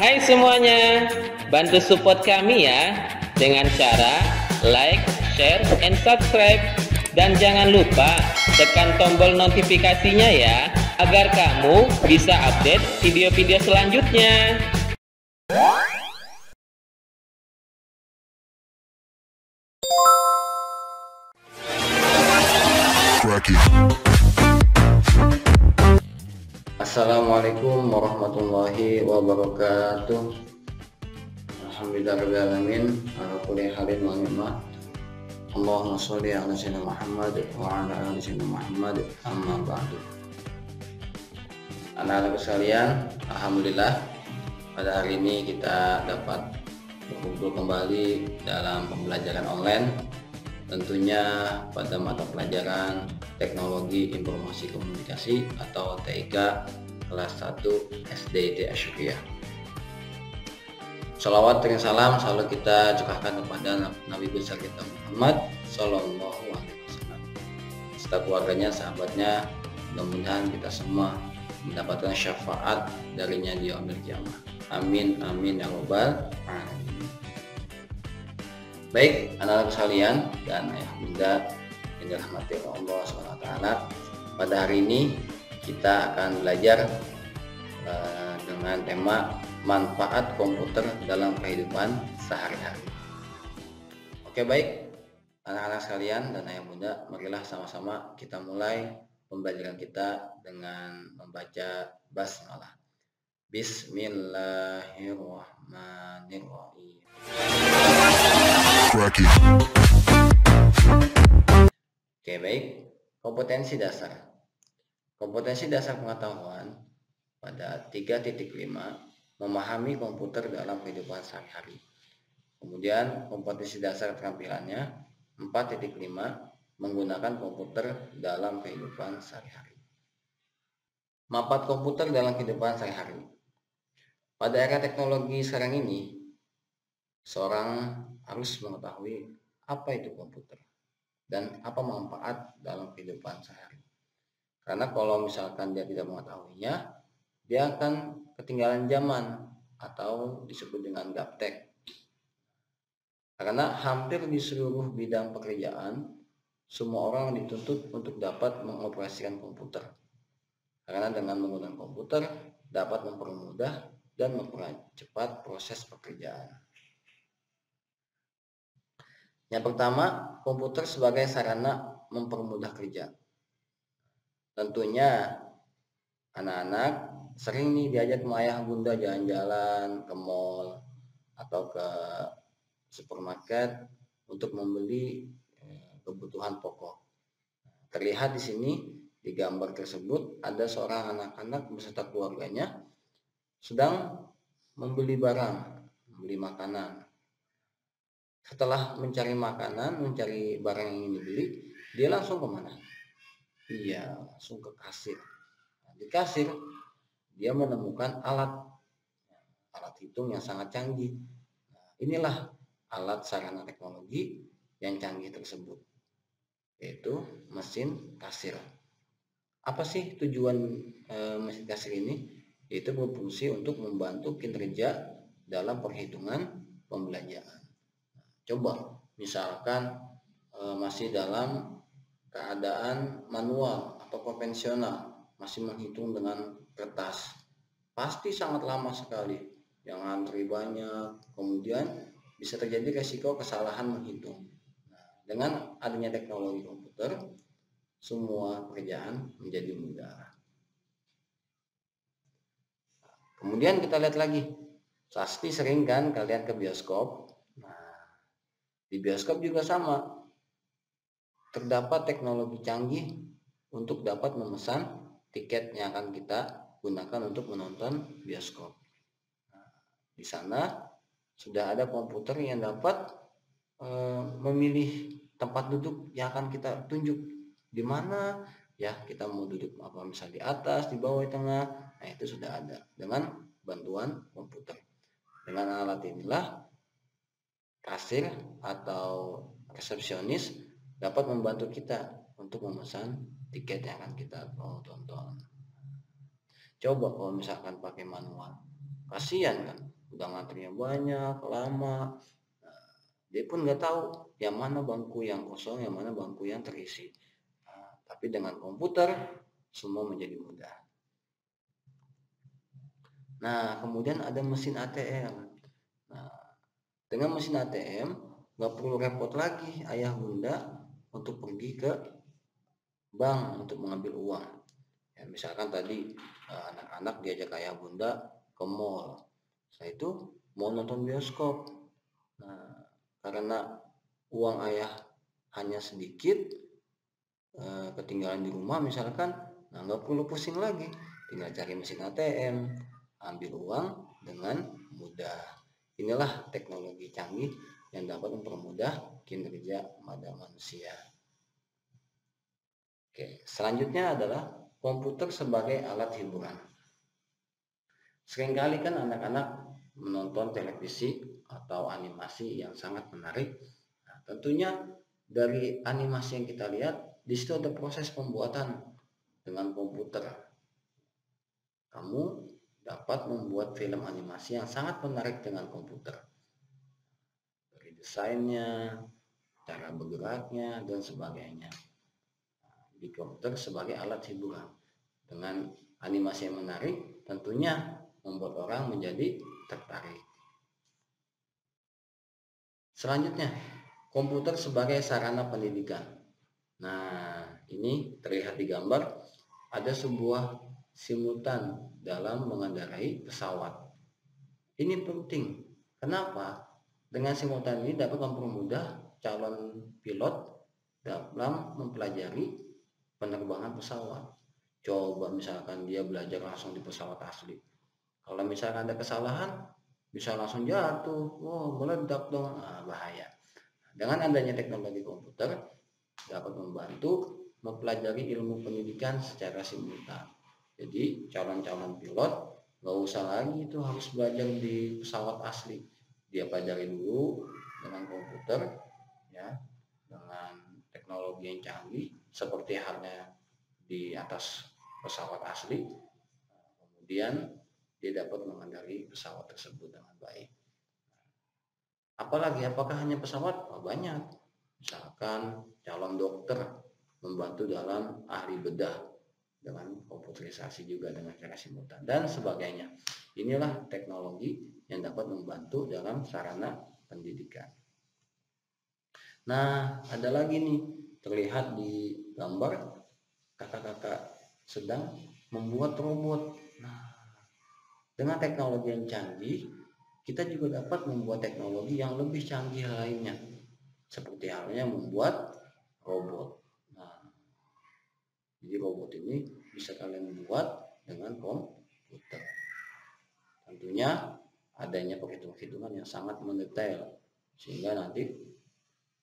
Hai semuanya, bantu support kami ya dengan cara like, share, and subscribe. Dan jangan lupa tekan tombol notifikasinya ya, agar kamu bisa update video-video selanjutnya. Assalamualaikum warahmatullahi wabarakatuh. Alhamdulillahirrahmanirrahim. Ala kulli halin wa ni'mah. Allahumma sholli ala sayyidina Muhammad wa ala ali sayyidina Muhammad. Amma ba'du. Anak-anak sekalian, alhamdulillah pada hari ini kita dapat berkumpul kembali dalam pembelajaran online, tentunya pada mata pelajaran Teknologi Informasi Komunikasi atau TIK kelas 1 SDIT Asyuriyah. Salawat dan salam selalu kita curahkan kepada Nabi besar kita Muhammad Sallallahu Alaihi Wasallam, serta keluarganya, sahabatnya. Mudah-mudahan kita semua mendapatkan syafaat darinya di yaumil qiyamah. Amin amin ya rabbal alamin. Baik anak-anak sekalian dan ayah bunda yang dirahmati Allah SWT, pada hari ini kita akan belajar dengan tema manfaat komputer dalam kehidupan sehari-hari. Oke, baik anak-anak sekalian dan ayah bunda, marilah sama-sama kita mulai pembelajaran kita dengan membaca basmalah. Bismillahirrahmanirrahim. Oke, baik. Kompetensi dasar. Kompetensi dasar pengetahuan pada 3.5 memahami komputer dalam kehidupan sehari-hari. Kemudian kompetensi dasar keterampilannya 4.5 menggunakan komputer dalam kehidupan sehari-hari. Manfaat komputer dalam kehidupan sehari-hari. Pada era teknologi sekarang ini, seorang harus mengetahui apa itu komputer dan apa manfaat dalam kehidupan sehari. Karena kalau misalkan dia tidak mengetahuinya, dia akan ketinggalan zaman atau disebut dengan gaptek. Karena hampir di seluruh bidang pekerjaan, semua orang dituntut untuk dapat mengoperasikan komputer. Karena dengan menggunakan komputer dapat mempermudah dan mempercepat proses pekerjaan. Yang pertama, komputer sebagai sarana mempermudah kerja. Tentunya anak-anak sering nih diajak sama ayah bunda jalan-jalan ke mall atau ke supermarket untuk membeli kebutuhan pokok. Terlihat di sini di gambar tersebut ada seorang anak-anak beserta keluarganya sedang membeli barang, membeli makanan. Setelah mencari makanan, mencari barang yang ingin dibeli, dia langsung kemana? Iya, langsung ke kasir. Nah, di kasir dia menemukan alat hitung yang sangat canggih. Nah, inilah alat sarana teknologi yang canggih tersebut, yaitu mesin kasir. Apa sih tujuan mesin kasir ini? Yaitu berfungsi untuk membantu kinerja dalam perhitungan pembelanjaan. Coba misalkan masih dalam keadaan manual atau konvensional, masih menghitung dengan kertas, pasti sangat lama sekali, yang antri banyak, kemudian bisa terjadi resiko kesalahan menghitung. Nah, dengan adanya teknologi komputer, semua pekerjaan menjadi mudah. Kemudian kita lihat lagi, pasti sering kan kalian ke bioskop. Di bioskop juga sama, terdapat teknologi canggih untuk dapat memesan tiket yang akan kita gunakan untuk menonton bioskop. Nah, di sana sudah ada komputer yang dapat memilih tempat duduk yang akan kita tunjuk di mana ya kita mau duduk, apa misal di atas, di bawah, di tengah. Nah, itu sudah ada dengan bantuan komputer. Dengan alat inilah kasir atau resepsionis dapat membantu kita untuk memesan tiket yang akan kita tonton. Coba kalau misalkan pakai manual, kasihan kan, udah ngantrinya banyak, lama. Nah, dia pun nggak tahu yang mana bangku yang kosong, yang mana bangku yang terisi. Nah, tapi dengan komputer semua menjadi mudah. Nah, kemudian ada mesin ATM. Nah, dengan mesin ATM nggak perlu repot lagi ayah bunda untuk pergi ke bank untuk mengambil uang. Ya, misalkan tadi anak-anak diajak ayah bunda ke mall. Setelah itu mau nonton bioskop. Nah, karena uang ayah hanya sedikit, ketinggalan di rumah misalkan, nah nggak perlu pusing lagi, tinggal cari mesin ATM, ambil uang dengan mudah. Inilah teknologi canggih yang dapat mempermudah kinerja pada manusia. Oke, selanjutnya adalah komputer sebagai alat hiburan. Seringkali kan anak-anak menonton televisi atau animasi yang sangat menarik. Nah, tentunya dari animasi yang kita lihat, di situ ada proses pembuatan dengan komputer. Kamu dapat membuat film animasi yang sangat menarik dengan komputer. Dari desainnya, cara bergeraknya, dan sebagainya. Di komputer sebagai alat hiburan. Dengan animasi yang menarik, tentunya membuat orang menjadi tertarik. Selanjutnya, komputer sebagai sarana pendidikan. Nah, ini terlihat di gambar, ada sebuah simultan dalam mengendarai pesawat. Ini penting. Kenapa? Dengan simultan ini dapat mempermudah calon pilot dalam mempelajari penerbangan pesawat. Coba misalkan dia belajar langsung di pesawat asli. Kalau misalkan ada kesalahan, bisa langsung jatuh, meledak dong, bahaya. Dengan adanya teknologi komputer dapat membantu mempelajari ilmu pendidikan secara simultan. Jadi calon-calon pilot nggak usah lagi itu harus belajar di pesawat asli, dia pelajari dulu dengan komputer, ya, dengan teknologi yang canggih seperti halnya di atas pesawat asli. Kemudian dia dapat mengendarai pesawat tersebut dengan baik. Apalagi, apakah hanya pesawat? Banyak. Misalkan calon dokter membantu dalam ahli bedah dengan komputerisasi juga dengan cara simultan dan sebagainya. Inilah teknologi yang dapat membantu dalam sarana pendidikan. Nah, ada lagi nih terlihat di gambar kakak-kakak sedang membuat robot. Nah, dengan teknologi yang canggih, kita juga dapat membuat teknologi yang lebih canggih lainnya. Seperti halnya membuat robot. Nah, jadi robot ini bisa kalian buat dengan komputer. Tentunya adanya perhitungan yang sangat mendetail, sehingga nanti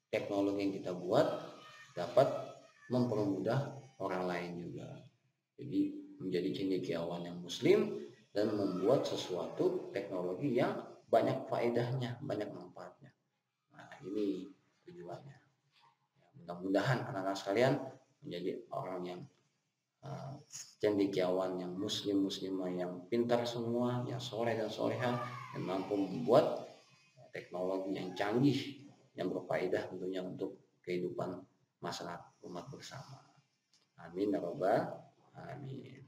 teknologi yang kita buat dapat mempermudah orang lain juga. Jadi menjadi cendekiawan yang muslim dan membuat sesuatu teknologi yang banyak faedahnya, banyak manfaatnya. Nah, ini tujuannya. Mudah-mudahan anak-anak sekalian menjadi orang yang cendekiawan, yang muslimah, yang pintar semua, yang soleh dan soleha, yang mampu membuat teknologi yang canggih, yang berfaedah tentunya untuk kehidupan masyarakat umat bersama. Amin ya rabbal alamin.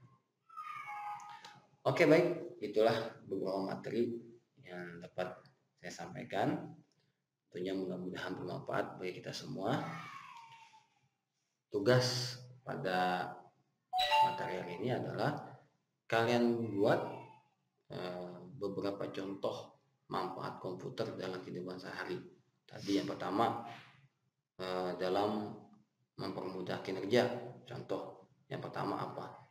Oke, baik, itulah beberapa materi yang dapat saya sampaikan. Tentunya mudah-mudahan bermanfaat bagi kita semua. Tugas pada materi hari ini adalah kalian buat beberapa contoh manfaat komputer dalam kehidupan sehari. Tadi yang pertama dalam mempermudah kinerja. Contoh yang pertama apa?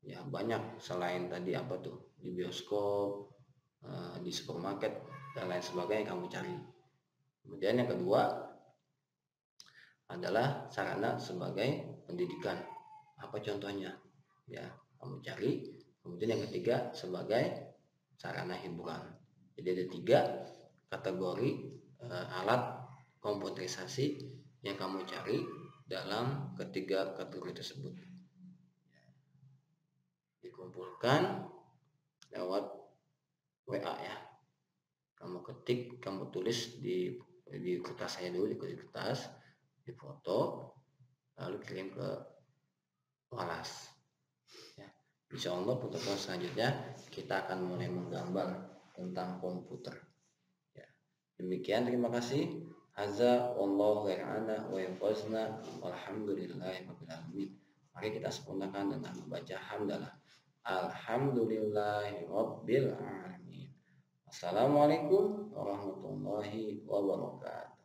Ya, banyak selain tadi apa tuh, di bioskop, di supermarket dan lain sebagainya kamu cari. Kemudian yang kedua adalah sarana sebagai pendidikan. Apa contohnya? Ya, kamu cari. Kemudian yang ketiga sebagai sarana hiburan. Jadi ada 3 kategori alat komputerisasi yang kamu cari dalam ketiga kategori tersebut. Dikumpulkan lewat WA ya. ketik, kamu tulis di kertas saya dulu, di kertas, di foto, lalu kirim ke kelas. Ya. Insya Allah pertemuan selanjutnya kita akan mulai menggambar tentang komputer. Ya. Demikian, terima kasih. Hadza wallahu a'lam wa yafazna walhamdulillahirabbil alamin. Mari kita sempurnakan dengan membaca hamdalah. Alhamdulillahirabbil alamin. Assalamualaikum warahmatullahi wabarakatuh.